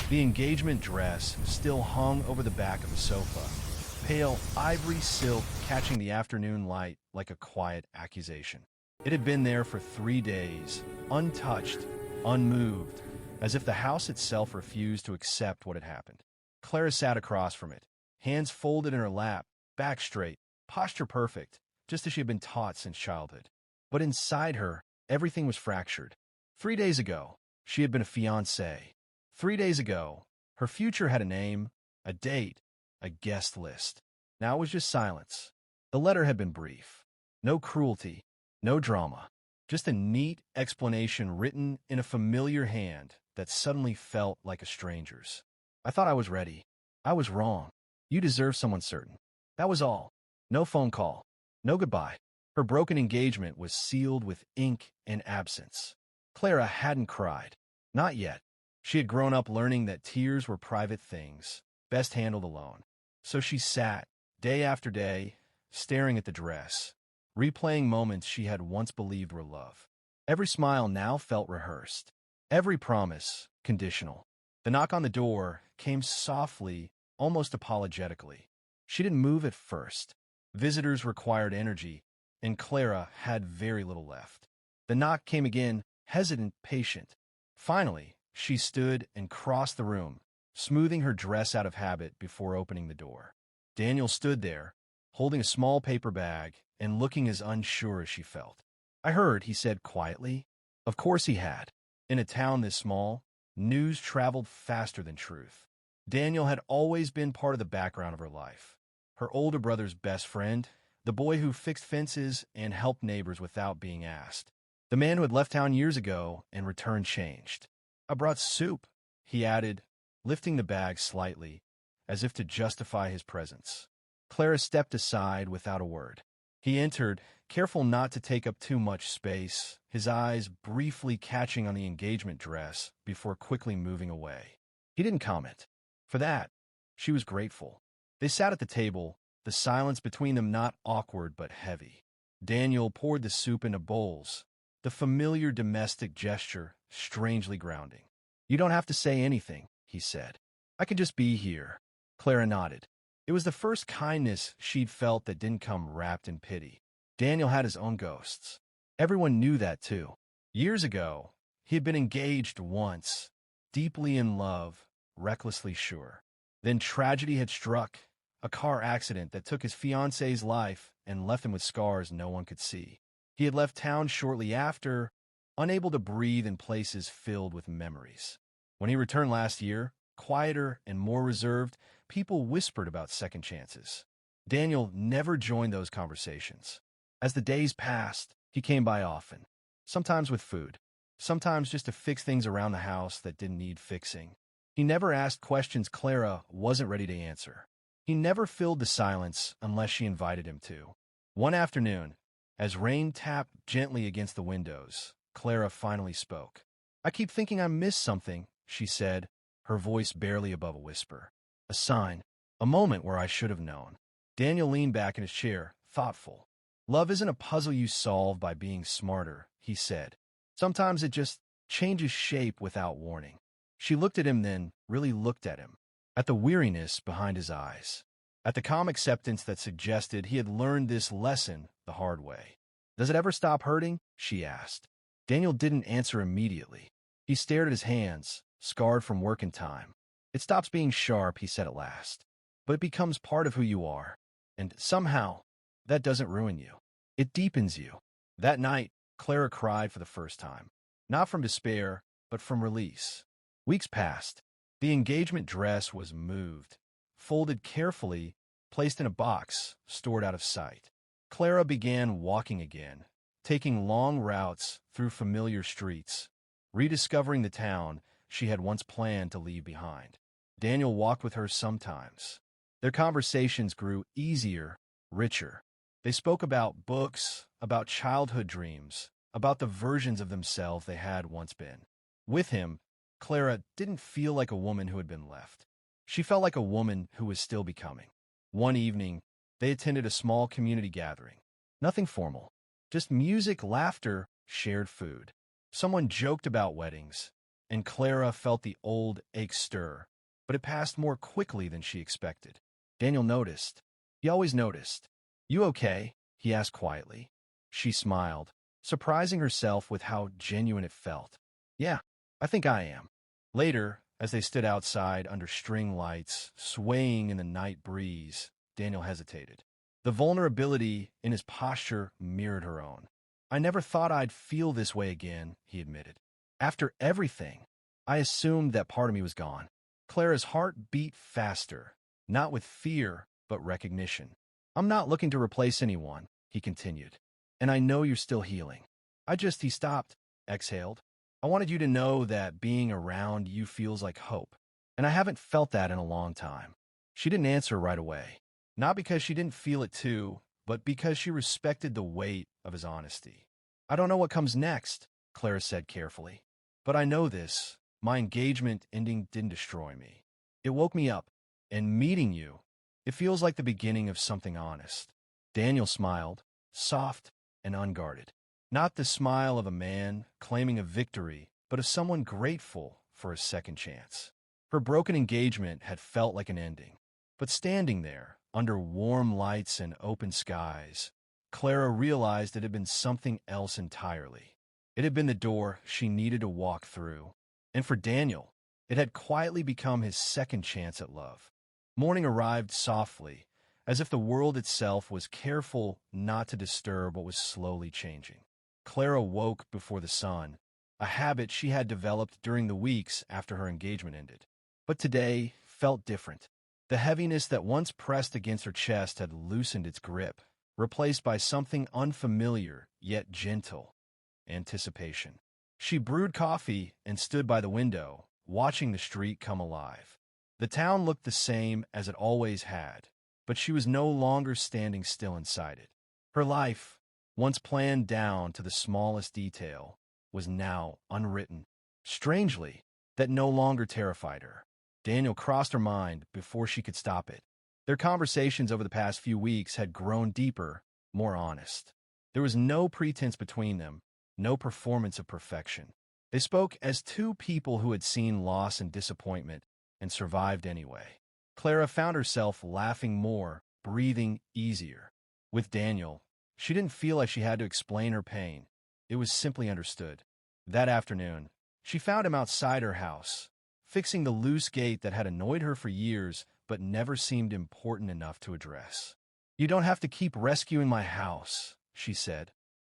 The engagement dress still hung over the back of the sofa, pale ivory silk catching the afternoon light like a quiet accusation. It had been there for 3 days, untouched, unmoved, as if the house itself refused to accept what had happened. Clara sat across from it, hands folded in her lap, back straight, posture perfect, just as she had been taught since childhood. But inside her, everything was fractured. 3 days ago, she had been a fiancée. 3 days ago, her future had a name, a date, a guest list. Now it was just silence. The letter had been brief. No cruelty, no drama. Just a neat explanation written in a familiar hand that suddenly felt like a stranger's. I thought I was ready. I was wrong. You deserve someone certain. That was all. No phone call. No goodbye. Her broken engagement was sealed with ink and absence. Clara hadn't cried. Not yet. She had grown up learning that tears were private things, best handled alone. So she sat, day after day, staring at the dress, replaying moments she had once believed were love. Every smile now felt rehearsed. Every promise, conditional. The knock on the door came softly, almost apologetically. She didn't move at first. Visitors required energy, and Clara had very little left. The knock came again, hesitant, patient. Finally, she stood and crossed the room, smoothing her dress out of habit before opening the door. Daniel stood there, holding a small paper bag and looking as unsure as she felt. "I heard," he said quietly. Of course he had. In a town this small, news traveled faster than truth. Daniel had always been part of the background of her life. Her older brother's best friend, the boy who fixed fences and helped neighbors without being asked. The man who had left town years ago and returned changed. "I brought soup," he added, lifting the bag slightly, as if to justify his presence. Clara stepped aside without a word. He entered, careful not to take up too much space, his eyes briefly catching on the engagement dress before quickly moving away. He didn't comment. For that, she was grateful. They sat at the table, the silence between them not awkward but heavy. Daniel poured the soup into bowls, the familiar domestic gesture strangely grounding. "You don't have to say anything," he said. "I could just be here." Clara nodded. It was the first kindness she'd felt that didn't come wrapped in pity. Daniel had his own ghosts. Everyone knew that, too. Years ago, he had been engaged once, deeply in love, recklessly sure. Then tragedy had struck, a car accident that took his fiancée's life and left him with scars no one could see. He had left town shortly after, unable to breathe in places filled with memories. When he returned last year, quieter and more reserved, people whispered about second chances. Daniel never joined those conversations. As the days passed, he came by often, sometimes with food, sometimes just to fix things around the house that didn't need fixing. He never asked questions Clara wasn't ready to answer. He never filled the silence unless she invited him to. One afternoon, as rain tapped gently against the windows, Clara finally spoke. "I keep thinking I missed something," she said, her voice barely above a whisper. "A sign, a moment where I should have known." Daniel leaned back in his chair, thoughtful. "Love isn't a puzzle you solve by being smarter," he said. "Sometimes it just changes shape without warning." She looked at him then, really looked at him, at the weariness behind his eyes, at the calm acceptance that suggested he had learned this lesson the hard way. "Does it ever stop hurting?" she asked. Daniel didn't answer immediately. He stared at his hands, scarred from work and time. "It stops being sharp," he said at last. "But it becomes part of who you are. And somehow, that doesn't ruin you. It deepens you." That night, Clara cried for the first time. Not from despair, but from release. Weeks passed. The engagement dress was moved, folded carefully, placed in a box, stored out of sight. Clara began walking again, taking long routes through familiar streets, rediscovering the town she had once planned to leave behind. Daniel walked with her sometimes. Their conversations grew easier, richer. They spoke about books, about childhood dreams, about the versions of themselves they had once been. With him, Clara didn't feel like a woman who had been left. She felt like a woman who was still becoming. One evening, they attended a small community gathering. Nothing formal, just music, laughter, shared food. Someone joked about weddings, and Clara felt the old ache stir, but it passed more quickly than she expected. Daniel noticed. He always noticed. "You okay?" he asked quietly. She smiled, surprising herself with how genuine it felt. "Yeah, I think I am." Later, as they stood outside under string lights, swaying in the night breeze, Daniel hesitated. The vulnerability in his posture mirrored her own. "I never thought I'd feel this way again," he admitted. "After everything, I assumed that part of me was gone." Clara's heart beat faster, not with fear, but recognition. "I'm not looking to replace anyone," he continued. "And I know you're still healing. He stopped, exhaled. "I wanted you to know that being around you feels like hope. And I haven't felt that in a long time." She didn't answer right away. Not because she didn't feel it too, but because she respected the weight of his honesty. "I don't know what comes next," Clara said carefully. "But I know this. My engagement ending didn't destroy me. It woke me up. And meeting you, it feels like the beginning of something honest." Daniel smiled, soft and unguarded. Not the smile of a man claiming a victory, but of someone grateful for a second chance. Her broken engagement had felt like an ending. But standing there, under warm lights and open skies, Clara realized it had been something else entirely. It had been the door she needed to walk through. And for Daniel, it had quietly become his second chance at love. Morning arrived softly, as if the world itself was careful not to disturb what was slowly changing. Clara woke before the sun, a habit she had developed during the weeks after her engagement ended. But today felt different. The heaviness that once pressed against her chest had loosened its grip, replaced by something unfamiliar yet gentle: anticipation. She brewed coffee and stood by the window, watching the street come alive. The town looked the same as it always had, but she was no longer standing still inside it. Her life, once planned down to the smallest detail, was now unwritten. Strangely, that no longer terrified her. Daniel crossed her mind before she could stop it. Their conversations over the past few weeks had grown deeper, more honest. There was no pretense between them, no performance of perfection. They spoke as two people who had seen loss and disappointment and survived anyway. Clara found herself laughing more, breathing easier. With Daniel, she didn't feel like she had to explain her pain. It was simply understood. That afternoon, she found him outside her house, fixing the loose gate that had annoyed her for years but never seemed important enough to address. "You don't have to keep rescuing my house," she said,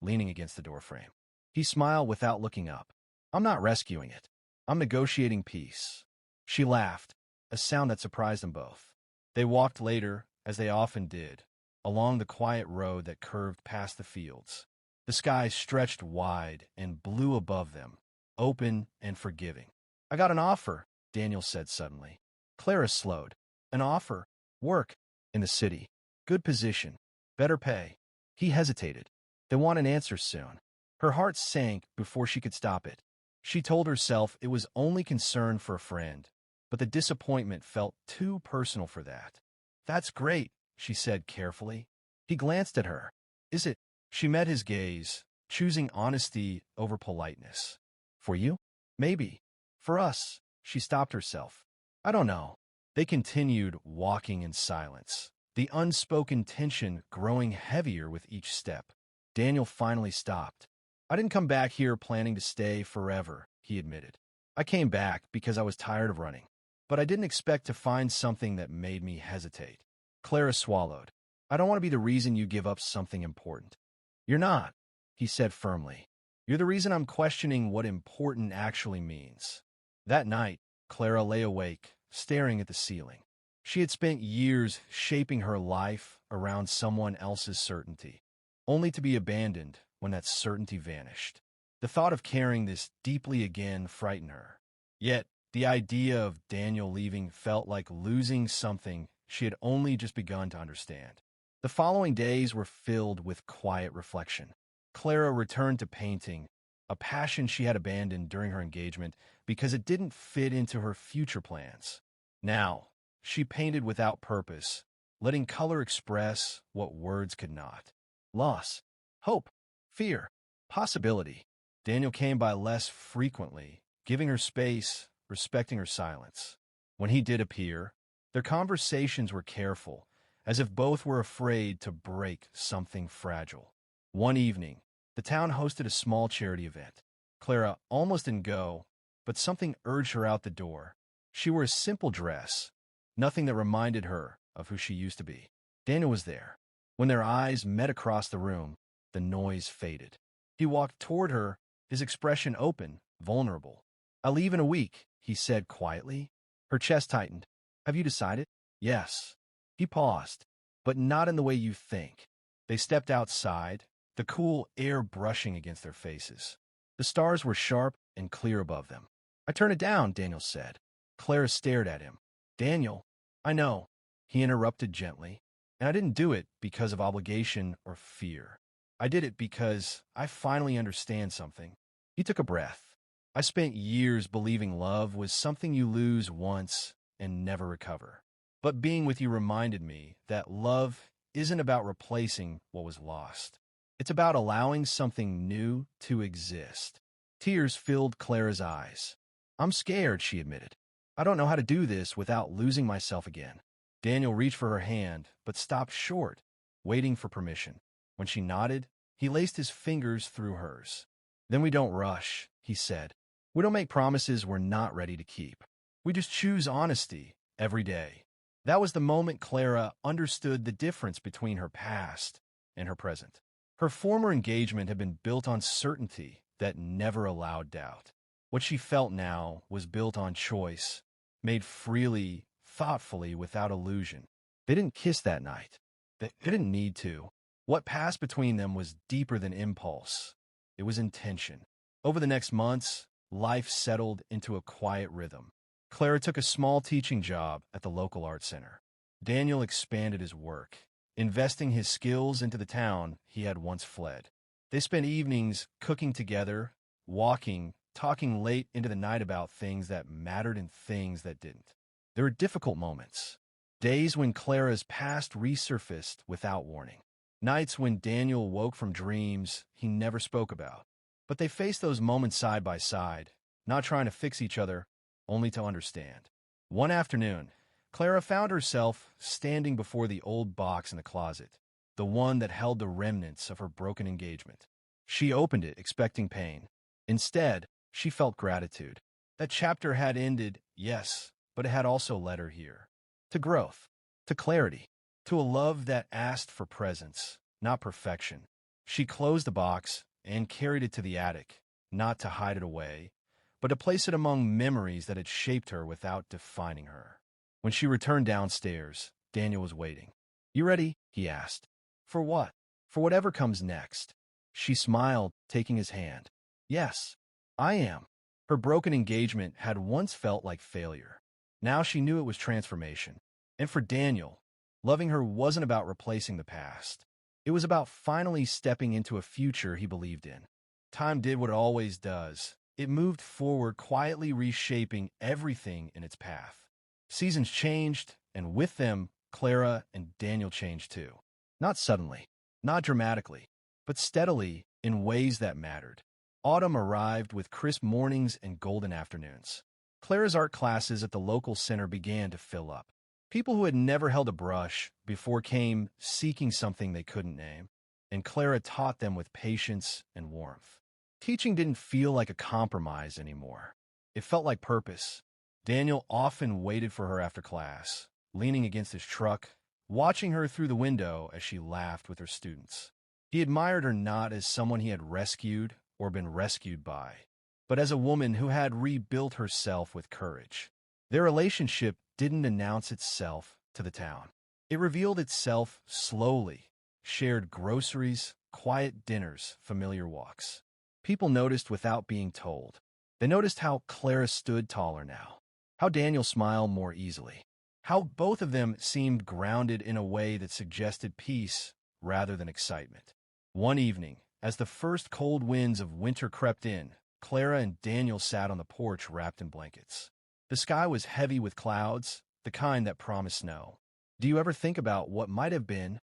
leaning against the doorframe. He smiled without looking up. "I'm not rescuing it. I'm negotiating peace." She laughed, a sound that surprised them both. They walked later, as they often did, along the quiet road that curved past the fields. The sky stretched wide and blue above them, open and forgiving. "I got an offer," Daniel said suddenly. Clara slowed. "An offer? Work? In the city? Good position? Better pay?" He hesitated. "They want an answer soon." Her heart sank before she could stop it. She told herself it was only concern for a friend, but the disappointment felt too personal for that. "That's great," she said carefully. He glanced at her. "Is it?" She met his gaze, choosing honesty over politeness. "For you? Maybe. For us." She stopped herself. "I don't know." They continued walking in silence, the unspoken tension growing heavier with each step. Daniel finally stopped. "I didn't come back here planning to stay forever," he admitted. "I came back because I was tired of running. But I didn't expect to find something that made me hesitate." Clara swallowed. "I don't want to be the reason you give up something important." "You're not," he said firmly. "You're the reason I'm questioning what important actually means." That night, Clara lay awake, staring at the ceiling. She had spent years shaping her life around someone else's certainty, only to be abandoned when that certainty vanished. The thought of carrying this deeply again frightened her. Yet, the idea of Daniel leaving felt like losing something she had only just begun to understand. The following days were filled with quiet reflection. Clara returned to painting, a passion she had abandoned during her engagement because it didn't fit into her future plans. Now, she painted without purpose, letting color express what words could not. Loss, hope, fear, possibility. Daniel came by less frequently, giving her space, respecting her silence. When he did appear, their conversations were careful, as if both were afraid to break something fragile. One evening, the town hosted a small charity event. Clara almost didn't go, but something urged her out the door. She wore a simple dress, nothing that reminded her of who she used to be. Daniel was there. When their eyes met across the room, the noise faded. He walked toward her, his expression open, vulnerable. "I'll leave in a week," he said quietly. Her chest tightened. "Have you decided?" "Yes." He paused, "but not in the way you think." They stepped outside, the cool air brushing against their faces. The stars were sharp and clear above them. "I turned it down," Daniel said. Clara stared at him. "Daniel, I know," he interrupted gently, "and I didn't do it because of obligation or fear. I did it because I finally understand something." He took a breath. "I spent years believing love was something you lose once and never recover. But being with you reminded me that love isn't about replacing what was lost. It's about allowing something new to exist." Tears filled Clara's eyes. "I'm scared," she admitted. "I don't know how to do this without losing myself again." Daniel reached for her hand, but stopped short, waiting for permission. When she nodded, he laced his fingers through hers. "Then we don't rush," he said. "We don't make promises we're not ready to keep. We just choose honesty every day." That was the moment Clara understood the difference between her past and her present. Her former engagement had been built on certainty that never allowed doubt. What she felt now was built on choice, made freely, thoughtfully, without illusion. They didn't kiss that night. They didn't need to. What passed between them was deeper than impulse. It was intention. Over the next months, life settled into a quiet rhythm. Clara took a small teaching job at the local art center. Daniel expanded his work, investing his skills into the town he had once fled. They spent evenings cooking together, walking, talking late into the night about things that mattered and things that didn't. There were difficult moments. Days when Clara's past resurfaced without warning. Nights when Daniel woke from dreams he never spoke about. But they faced those moments side by side, not trying to fix each other, only to understand. One afternoon, Clara found herself standing before the old box in the closet, the one that held the remnants of her broken engagement. She opened it, expecting pain. Instead, she felt gratitude. That chapter had ended, yes, but it had also led her here. To growth, to clarity, to a love that asked for presence, not perfection. She closed the box and carried it to the attic, not to hide it away, but to place it among memories that had shaped her without defining her. When she returned downstairs, Daniel was waiting. "You ready?" he asked. "For what?" "For whatever comes next." She smiled, taking his hand. "Yes, I am." Her broken engagement had once felt like failure. Now she knew it was transformation. And for Daniel, loving her wasn't about replacing the past. It was about finally stepping into a future he believed in. Time did what it always does. It moved forward, quietly reshaping everything in its path. Seasons changed, and with them, Clara and Daniel changed too. Not suddenly, not dramatically, but steadily in ways that mattered. Autumn arrived with crisp mornings and golden afternoons. Clara's art classes at the local center began to fill up. People who had never held a brush before came seeking something they couldn't name, and Clara taught them with patience and warmth. Teaching didn't feel like a compromise anymore. It felt like purpose. Daniel often waited for her after class, leaning against his truck, watching her through the window as she laughed with her students. He admired her not as someone he had rescued or been rescued by, but as a woman who had rebuilt herself with courage. Their relationship didn't announce itself to the town. It revealed itself slowly. Shared groceries, quiet dinners, familiar walks. People noticed without being told. They noticed how Clara stood taller now, how Daniel smiled more easily, how both of them seemed grounded in a way that suggested peace rather than excitement. One evening, as the first cold winds of winter crept in, Clara and Daniel sat on the porch wrapped in blankets. The sky was heavy with clouds, the kind that promised snow. "Do you ever think about what might have been?"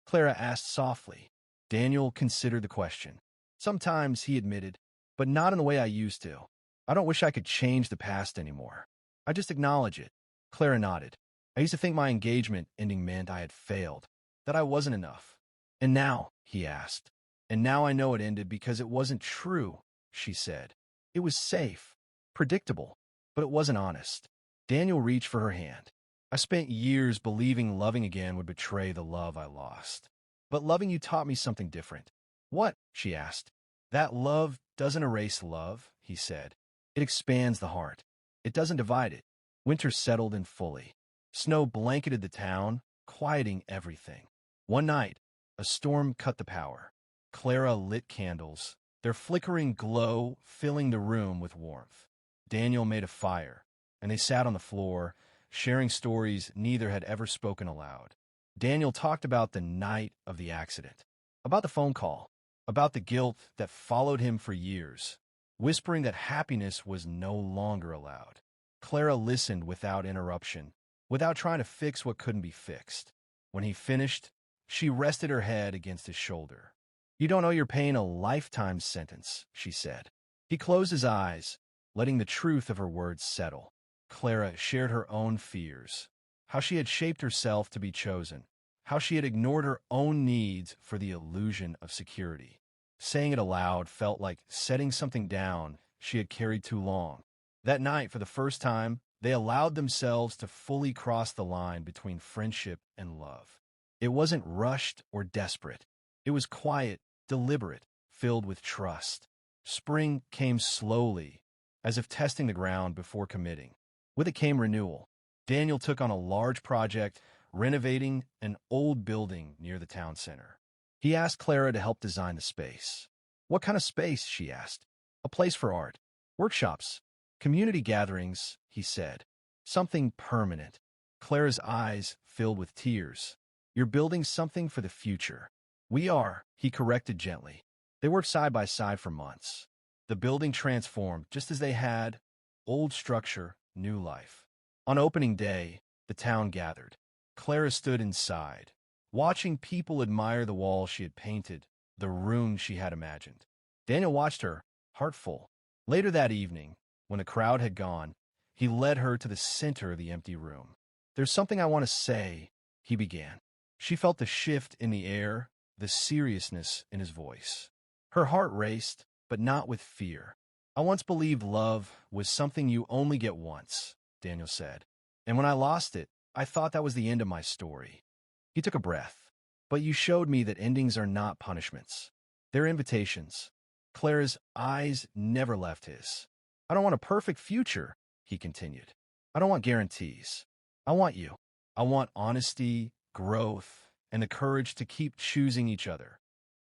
Clara asked softly. Daniel considered the question. "Sometimes," he admitted, "but not in the way I used to. I don't wish I could change the past anymore. I just acknowledge it. Clara nodded. I used to think my engagement ending meant I had failed, that I wasn't enough. And now, he asked. And now I know it ended because it wasn't true, she said. It was safe, predictable, but it wasn't honest. Daniel reached for her hand. I spent years believing loving again would betray the love I lost. But loving you taught me something different. What? She asked. That love doesn't erase love, he said. It expands the heart. It doesn't divide it. Winter settled in fully. Snow blanketed the town, quieting everything. One night, a storm cut the power. Clara lit candles, their flickering glow filling the room with warmth. Daniel made a fire, and they sat on the floor, sharing stories neither had ever spoken aloud. Daniel talked about the night of the accident, about the phone call, about the guilt that followed him for years, whispering that happiness was no longer allowed. Clara listened without interruption, without trying to fix what couldn't be fixed. When he finished, she rested her head against his shoulder. You don't owe your pain a lifetime sentence, she said. He closed his eyes, letting the truth of her words settle. Clara shared her own fears, how she had shaped herself to be chosen, how she had ignored her own needs for the illusion of security. Saying it aloud felt like setting something down she had carried too long. That night, for the first time, they allowed themselves to fully cross the line between friendship and love. It wasn't rushed or desperate. It was quiet, deliberate, filled with trust. Spring came slowly, as if testing the ground before committing. With it came renewal. Daniel took on a large project, renovating an old building near the town center. He asked Clara to help design the space. What kind of space, she asked. A place for art, workshops, community gatherings, he said. Something permanent. Clara's eyes filled with tears. You're building something for the future. We are, he corrected gently. They worked side by side for months. The building transformed just as they had. Old structure, new life. On opening day, the town gathered. Clara stood inside, watching people admire the wall she had painted, the room she had imagined. Daniel watched her, heart full. Later that evening, when the crowd had gone, he led her to the center of the empty room. There's something I want to say, he began. She felt the shift in the air, the seriousness in his voice. Her heart raced, but not with fear. I once believed love was something you only get once, Daniel said. And when I lost it, I thought that was the end of my story. He took a breath. But you showed me that endings are not punishments. They're invitations. Clara's eyes never left his. I don't want a perfect future, he continued. I don't want guarantees. I want you. I want honesty, growth, and the courage to keep choosing each other,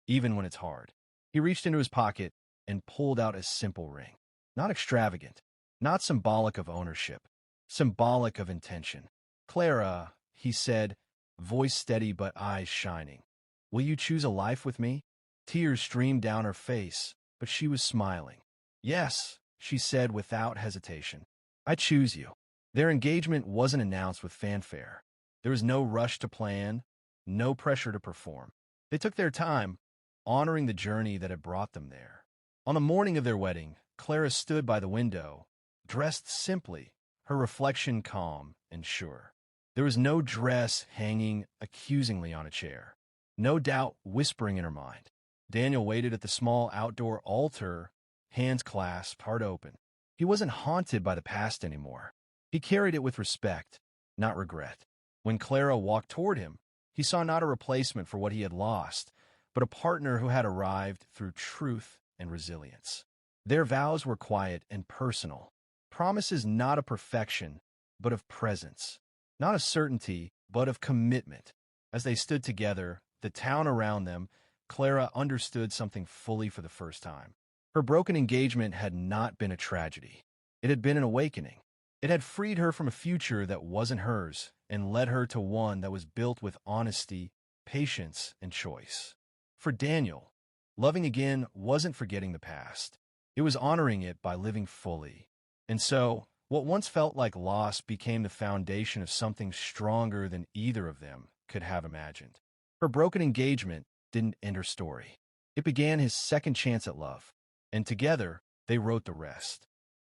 even when it's hard. He reached into his pocket and pulled out a simple ring. Not extravagant, not symbolic of ownership, symbolic of intention. Clara, he said, voice steady but eyes shining. Will you choose a life with me? Tears streamed down her face, but she was smiling. Yes, she said without hesitation. I choose you. Their engagement wasn't announced with fanfare. There was no rush to plan, no pressure to perform. They took their time, honoring the journey that had brought them there. On the morning of their wedding, Clara stood by the window, dressed simply, her reflection calm and sure. There was no dress hanging accusingly on a chair, no doubt whispering in her mind. Daniel waited at the small outdoor altar, hands clasped, heart open. He wasn't haunted by the past anymore. He carried it with respect, not regret. When Clara walked toward him, he saw not a replacement for what he had lost, but a partner who had arrived through truth and resilience. Their vows were quiet and personal, promises not of perfection, but of presence, not of certainty, but of commitment. As they stood together, the town around them, Clara understood something fully for the first time. Her broken engagement had not been a tragedy. It had been an awakening. It had freed her from a future that wasn't hers and led her to one that was built with honesty, patience, and choice. For Daniel, loving again wasn't forgetting the past. It was honoring it by living fully. And so, what once felt like loss became the foundation of something stronger than either of them could have imagined. Her broken engagement didn't end her story. It began his second chance at love, and together they wrote the rest.